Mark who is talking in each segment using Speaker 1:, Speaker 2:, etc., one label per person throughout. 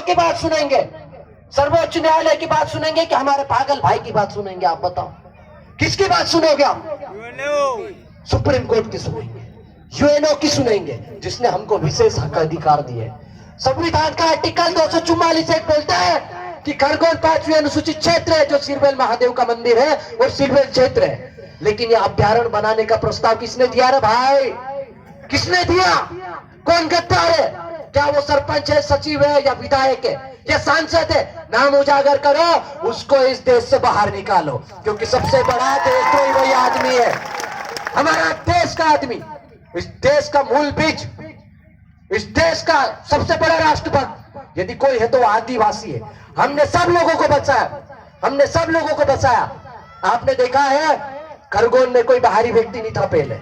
Speaker 1: की बात सुनेंगे, सर्वोच्च न्यायालय की बात सुनेंगे कि हमारे पागल भाई की बात सुनेंगे? आप बताओ किसकी बात सुनोगे आप? सुप्रीम कोर्ट की सुनेंगे, यूएनओ की सुनेंगे, जिसने हमको विशेष हक अधिकार दिए। संविधान का आर्टिकल 244 एक बोलता है कि खरगोन 5वीं अनुसूचित क्षेत्र है, जो सिरवेल महादेव का मंदिर है और सिरवेल क्षेत्र है। लेकिन यह अभ्यारण्य बनाने का प्रस्ताव किसने दिया रे भाई? किसने दिया? कौन गद्दार है? क्या वो सरपंच है, सचिव है, या विधायक है, या सांसद है? नाम उजागर करो, उसको इस देश से बाहर निकालो, क्योंकि सबसे बड़ा देशद्रोही वही आदमी है, हमारा देश का आदमी, इस देश का मूल बीज, इस देश का सबसे बड़ा राष्ट्रभक्त यदि कोई है तो वो आदिवासी है। हमने सब लोगों को बचाया, हमने सब लोगों को बचाया। आपने देखा है खरगोन में कोई बाहरी व्यक्ति नहीं था पहले,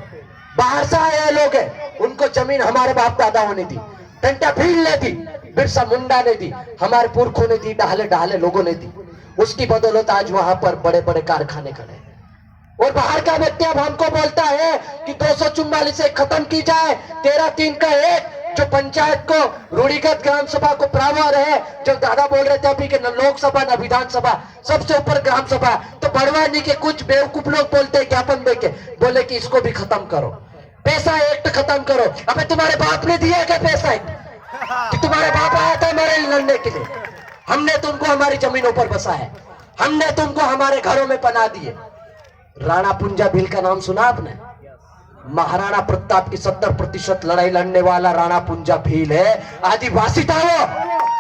Speaker 1: बाहर से आए लोग हैं, उनको जमीन हमारे बाप दादाओं ने दी, टंटा भील ने दी, बिरसा मुंडा ने दी, हमारे पुरखों ने दी, डाले डाले लोगों ने दी। उसकी बदौलत आज वहां पर बड़े बड़े कारखाने खड़े। और बाहर का व्यक्ति अब हमको बोलता है कि 244 से खत्म की जाए, 13(3) का एक जो पंचायत को रूढ़िगत ग्राम सभा को प्रावधान है, जो दादा बोल रहे थे अभी कि न लोकसभा न विधानसभा, सबसे ऊपर ग्राम सभा, तो बढ़वानी के कुछ बेवकूफ लोग बोलते हैं ज्ञापन देके, बोले कि इसको भी खत्म करो, पैसा एक्ट खत्म करो। अबे तुम्हारे बाप ने दिया क्या पैसा एक्ट? कि तुम्हारे बाप आया था हमारे लड़ने के लिए? हमने तुमको हमारी जमीनों पर बसाया, हमने तुमको हमारे घरों में पना दिए। राणा पुंजा भील का नाम सुना आपने? महाराणा प्रताप की 70% लड़ाई लड़ने वाला राणा पुंजा भील है, आदिवासी था वो।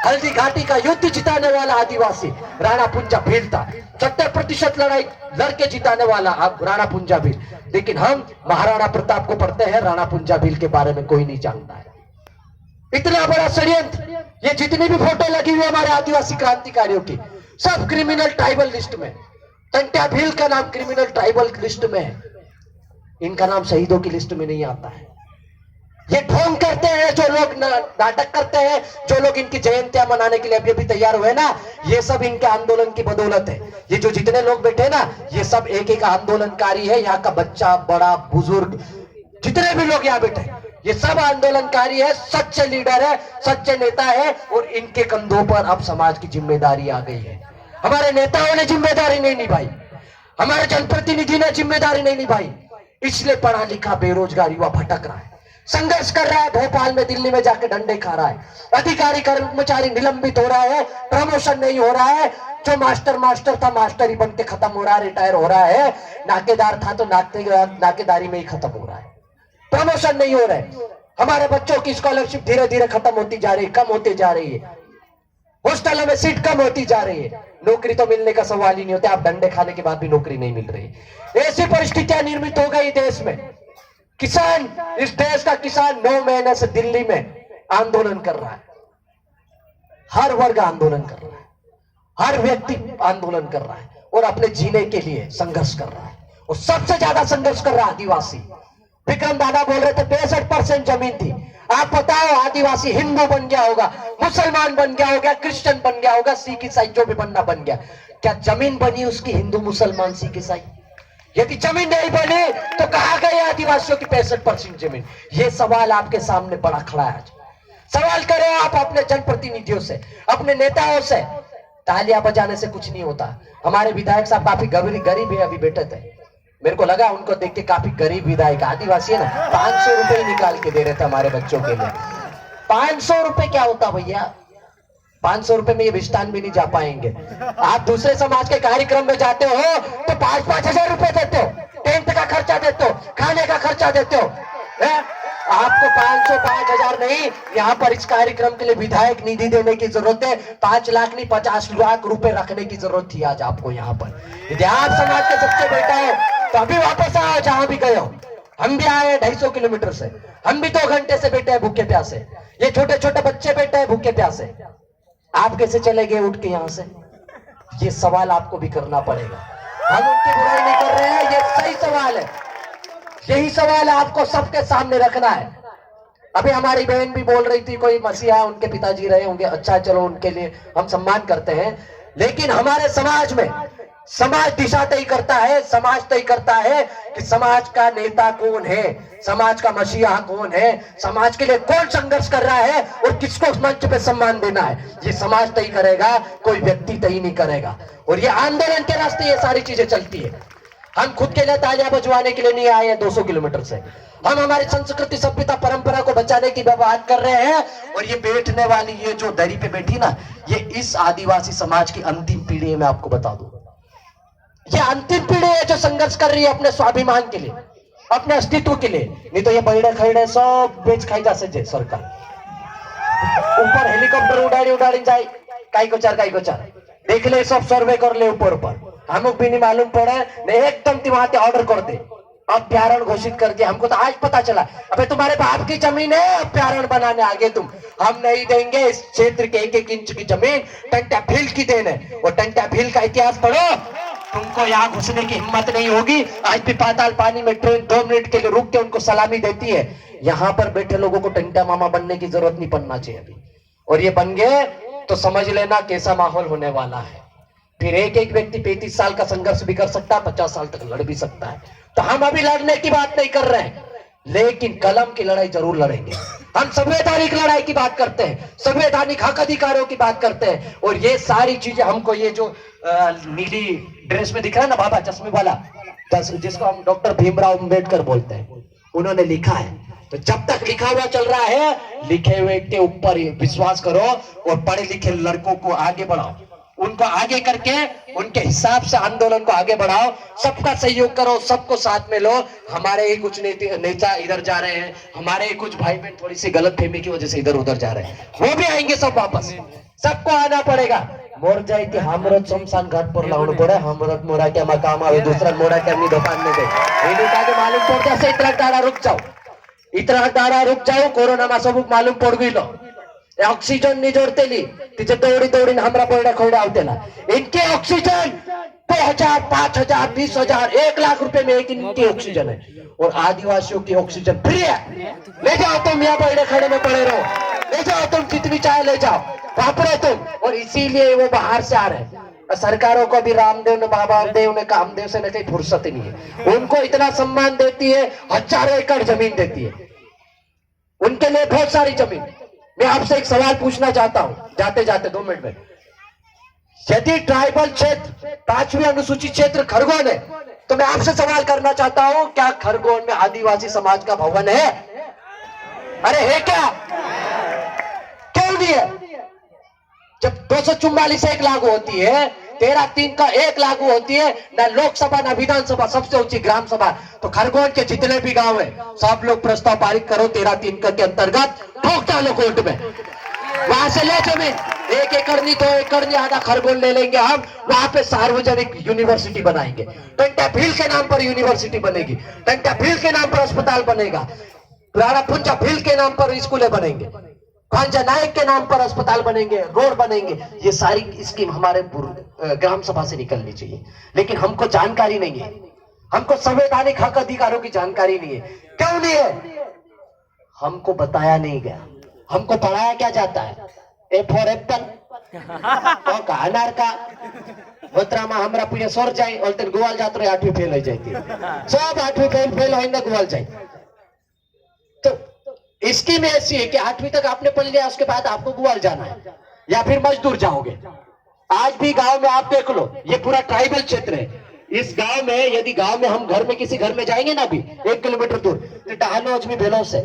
Speaker 1: हल्दी घाटी का युद्ध जिताने वाला आदिवासी राणा पुंजा भील था, 70% लड़ाई लड़के जिताने वाला राणा पुंजा भील। लेकिन हम महाराणा प्रताप को पढ़ते हैं, राणा पुंजा भील के बारे में कोई नहीं जानता है। इतना बड़ा षड्यंत्र, ये जितनी भी फोटो लगी हुई हमारे आदिवासी क्रांतिकारियों की, सब क्रिमिनल ट्राइबल लिस्ट में। टंट्या भील का नाम क्रिमिनल ट्राइबल लिस्ट में है, इनका नाम शहीदों की लिस्ट में नहीं आता है। ये ढोंग करते हैं जो लोग, नाटक करते हैं जो लोग, इनकी जयंतियां मनाने के लिए अभी अभी तैयार हुए ना, ये सब इनके आंदोलन की बदौलत है। ये जो जितने लोग बैठे ना, ये सब एक एक आंदोलनकारी है। यहाँ का बच्चा, बड़ा, बुजुर्ग, जितने भी लोग यहाँ बैठे, ये सब आंदोलनकारी है, सच्चे लीडर है, सच्चे नेता है। और इनके कंधों पर अब समाज की जिम्मेदारी आ गई है। हमारे नेताओं ने जिम्मेदारी नहीं निभाई, हमारे जनप्रतिनिधि ने जिम्मेदारी नहीं निभाई, इसलिए पढ़ा लिखा बेरोजगार युवा भटक रहा है, संघर्ष कर रहा है, भोपाल में, दिल्ली में जाके डंडे खा रहा है, अधिकारी कर्मचारी निलंबित हो रहा है, प्रमोशन नहीं हो रहा है। जो मास्टर था मास्टर ही बनते खत्म हो रहा है, रिटायर हो रहा है। नाकेदार था तो नाकेदारी में ही खत्म हो रहा है, प्रमोशन नहीं हो रहा है। हमारे बच्चों की स्कॉलरशिप धीरे धीरे खत्म होती जा रही है, कम होती जा रही है, हॉस्टलों में सीट कम होती जा रही है, नौकरी तो मिलने का सवाल ही नहीं होता। आप डंडे खाने के बाद भी नौकरी नहीं मिल रही। ऐसी परिस्थितियां निर्मित हो गई देश में। किसान, इस देश का किसान 9 महीने से दिल्ली में आंदोलन कर रहा है, हर वर्ग आंदोलन कर रहा है, हर व्यक्ति आंदोलन कर रहा है और अपने जीने के लिए संघर्ष कर रहा है। और सबसे ज्यादा संघर्ष कर रहा है आदिवासी। विक्रम दादा बोल रहे थे 65% जमीन थी। आप बताओ, आदिवासी हिंदू बन गया होगा, मुसलमान बन गया होगा, क्रिश्चियन बन गया होगा, सिख ईसाई जो भी बनना बन गया, क्या जमीन बनी उसकी हिंदू मुसलमान सिख ईसाई? यदि जमीन नहीं बनी तो कहां गए आदिवासियों की 65% जमीन? ये सवाल आपके सामने बड़ा खड़ा है आज। सवाल करें आप अपने जनप्रतिनिधियों से, अपने नेताओं से। तालियां बजाने से कुछ नहीं होता। हमारे विधायक साहब काफी गरीब है, अभी बैठे थे, मेरे को लगा उनको देख के काफी गरीब विधायक, आदिवासी है ना, 500 रुपए निकाल के दे रहे थे हमारे बच्चों के लिए। 500 रुपए क्या होता भैया? 500 रुपए में ये विस्तान भी नहीं जा पाएंगे। आप दूसरे समाज के कार्यक्रम में जाते हो तो 5-5 हजार रुपए देते हो, टेंट का खर्चा देते हो, खाने का खर्चा देते हो। आपको 500-5,000 नहीं, यहाँ पर इस कार्यक्रम के लिए विधायक निधि देने की जरूरत है। 5 लाख नहीं, 50 लाख रुपए रखने की जरूरत थी आज आपको यहाँ पर। यदि आप समाज के सबसे बेटा है तो अभी वापस आओ जहां भी गए हो। हम भी आए 250 किलोमीटर से, हम भी 2 घंटे से बैठे हैं भूखे प्यासे। ये छोटे छोटे बच्चे बैठे हैं भूखे प्यासे, आप कैसे चले गए उठ के यहाँ से? ये सवाल आपको भी करना पड़ेगा। हम उनकी बुराई नहीं कर रहे हैं, ये सही सवाल है, यही सवाल आपको सबके सामने रखना है। अभी हमारी बहन भी बोल रही थी, कोई मसीहा उनके पिताजी रहे होंगे, अच्छा चलो उनके लिए हम सम्मान करते हैं। लेकिन हमारे समाज में समाज दिशा तय करता है, समाज तय करता है कि समाज का नेता कौन है, समाज का मसीहा कौन है, समाज के लिए कौन संघर्ष कर रहा है और किसको उस मंच पे सम्मान देना है। ये समाज तय करेगा, कोई व्यक्ति तय नहीं करेगा। और ये आंदोलन के रास्ते ये सारी चीजें चलती है। हम खुद के लिए तालियां बजवाने के लिए नहीं आए हैं 200 किलोमीटर से। हम हमारी संस्कृति, सभ्यता, परंपरा को बचाने की बात कर रहे हैं। और ये बैठने वाली, ये जो दरी पे बैठी ना, ये इस आदिवासी समाज की अंतिम पीढ़ी है। मैं आपको बता दूं, ये अंतिम पीढ़ी है जो संघर्ष कर रही है अपने स्वाभिमान के लिए, अपने अस्तित्व के लिए। नहीं तो ये बैठे खड़े सब बेच खाई जा सके। सरकार ऊपर हेलीकॉप्टर उड़ाड़ी जाए, काई को चार देख ले, सब सर्वे कर ले ऊपर हमको भी नहीं मालूम पड़ा, नहीं एकदम वहां ऑर्डर कर दे, अभ्यारण घोषित कर दिया। हमको तो आज पता चला, अबे तुम्हारे बाप की जमीन है, अभ्यारण बनाने आगे तुम, हम नहीं देंगे। इस क्षेत्र के 1-1 इंच की जमीन टंटा भील की देन है। और टंटा भील का इतिहास पढ़ो, तुमको यहाँ घुसने की हिम्मत नहीं होगी। आज भी पाताल पानी में ट्रेन 2 मिनट के लिए रुक के उनको सलामी देती है। यहाँ पर बैठे लोगों को टंटा मामा बनने की जरूरत नहीं पड़ना चाहिए अभी। और ये बन गए तो समझ लेना कैसा माहौल होने वाला है। फिर एक व्यक्ति 35 साल का संघर्ष भी कर सकता है, 50 साल तक लड़ भी सकता है। तो हम अभी लड़ने की बात नहीं कर रहे हैं, लेकिन कलम की लड़ाई जरूर लड़ेंगे। हम संवैधानिक लड़ाई की बात करते हैं, संवैधानिक हक अधिकारों की बात करते हैं। और ये सारी चीजें हमको, ये जो नीली ड्रेस में दिख रहा है ना बाबा चश्मे वाला, जिसको हम डॉक्टर भीमराव अंबेडकर बोलते हैं, उन्होंने लिखा है। तो जब तक लिखा हुआ चल रहा है, लिखे हुए के ऊपर विश्वास करो और पढ़े लिखे लड़कों को आगे बढ़ाओ, उनको आगे करके उनके हिसाब से आंदोलन को आगे बढ़ाओ, सबका सहयोग करो, सबको साथ में लो। हमारे ही कुछ नेता इधर जा रहे हैं, हमारे ही कुछ भाई बहन थोड़ी सी गलतफहमी की वजह से इधर उधर जा रहे हैं, वो भी आएंगे सब वापस। सबको आना पड़ेगा। मोर जाए कि हमरत शमशान घाट पर लावणं पड़े, हमरत मोरा के काम आवे, दूसरा मोरा के अपनी दुकान में दे। मालूम पड़ता से इतना दाड़ा रुक जाओ, कोरोना में सब मालूम पड़ गई लो। ऑक्सीजन नहीं जोड़ते ली, तिचे दौड़ी हमरा पड़े खोड़े आवते ना। इनके ऑक्सीजन 2000, 5000, 20,000, 1 लाख रुपए में एक इनकी ऑक्सीजन है। और आदिवासियों की ऑक्सीजन फ्री है। ले जाओ तुम, यहाँ पड़े खड़े में पड़े रहो, ले जाओ तुम, जितनी चाहे ले जाओ, वापरो तुम। और इसीलिए वो बाहर से आ रहे हैं। सरकारों को भी रामदेव ने, बाबा रामदेव ने, कामदेव से कहीं फुर्सत नहीं है। उनको इतना सम्मान देती है, हजारों एकड़ जमीन देती है, उनके लिए बहुत सारी जमीन। मैं आपसे एक सवाल पूछना चाहता हूं, जाते जाते 2 मिनट में। यदि ट्राइबल क्षेत्र 5वीं अनुसूचित क्षेत्र खरगोन है, तो मैं आपसे सवाल करना चाहता हूं, क्या खरगोन में आदिवासी समाज का भवन है? अरे है क्या? क्यों नहीं है? जब 244 एक लागू होती है, 13(3) का 1 लागू होती है, ना लोकसभा ना विधानसभा, सबसे ऊंची ग्राम सभा। तो खरगोन के जितने भी गांव है, सब लोग प्रस्ताव पारित करो 13(3) के अंतर्गत, ठोक डालो कोर्ट में, वहां से ले जमीन। 1 एकड़ नहीं, 2 एकड़ नहीं, आधा खरगोन ले लेंगे हम, वहां पे सार्वजनिक यूनिवर्सिटी बनाएंगे। टंटा भील के नाम पर यूनिवर्सिटी बनेगी, टंटा भील के नाम पर अस्पताल बनेगा, राणा पुंजा भील के नाम पर स्कूलें बनेंगे, भांजा नायक के नाम पर अस्पताल बनेंगे, रोड बनेंगे। ये सारी स्कीम हमारे ग्राम सभा से निकलनी चाहिए, लेकिन हमको जानकारी नहीं है, हमको संवैधानिक हक अधिकारों की जानकारी नहीं है। क्यों नहीं है? हमको बताया नहीं गया, हमको पढ़ाया क्या जाता है? ए फॉर एप्पल, का अनार का वत्रामा हमरा पीढ़े सोर जाए और तेन गोवाल जात रहे 8वीं फेल हो जाती है, सब 8वीं फेल हो गोवाल जाए। तो स्कीम ऐसी है कि 8वीं तक आपने पढ़ लिया, उसके बाद आपको ग्वाल जाना है या फिर मजदूर जाओगे। आज भी गांव में आप देख लो, ये पूरा ट्राइबल क्षेत्र है। इस गांव में, यदि गांव में हम घर में किसी घर में जाएंगे ना, भी 1 किलोमीटर दूर, तो डहानो अजमी भेलो से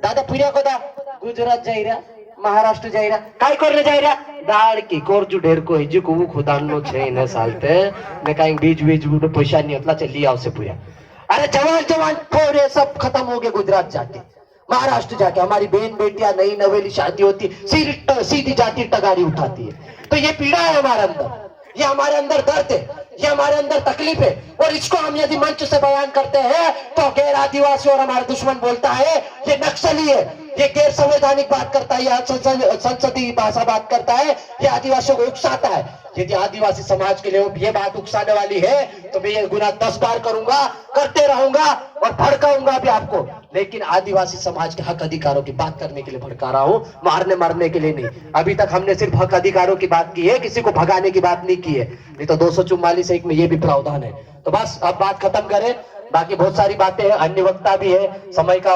Speaker 1: दादा फिर को दा गुजरात जाई रहा, महाराष्ट्र जाई रहा, काय करने जाई रहा? दाड़ की कोरजू ढेर को हिजू को खुदानो छे ने सालते ने काई बीज पैसा नहीं होतला चली आओ से पूरा। अरे जवान पूरे सब खत्म हो गए गुजरात जाके, महाराष्ट्र जाके। हमारी बहन बेटियां नई नवेली शादी होती, सीधी जाती टगारी उठाती है। तो ये पीड़ा है हमारे अंदर, ये हमारे अंदर दर्द है, ये हमारे अंदर तकलीफ है। और इसको हम यदि मंच से बयान करते हैं तो गैर आदिवासी और हमारे दुश्मन बोलता है ये नक्सली है, ये गैर संवैधानिक बात करता है, ये संसदीय भाषा बात करता है, ये आदिवासियों को उकसाता है। यदि आदिवासी समाज के लिए ये बात उकसाने वाली है तो मैं ये गुनाह 10 बार करूंगा, करते रहूंगा और भड़काऊंगा भी आपको। लेकिन आदिवासी समाज के हक अधिकारों की बात करने के लिए भड़का रहा हूं, मारने के लिए नहीं। अभी तक हमने सिर्फ हक अधिकारों की बात की है, किसी को भगाने की बात नहीं की है। नहीं तो 244(1) में ये भी प्रावधान है। तो बस अब बात खत्म करें, बाकी बहुत सारी बातें हैं, अन्य वक्ता भी है, समय का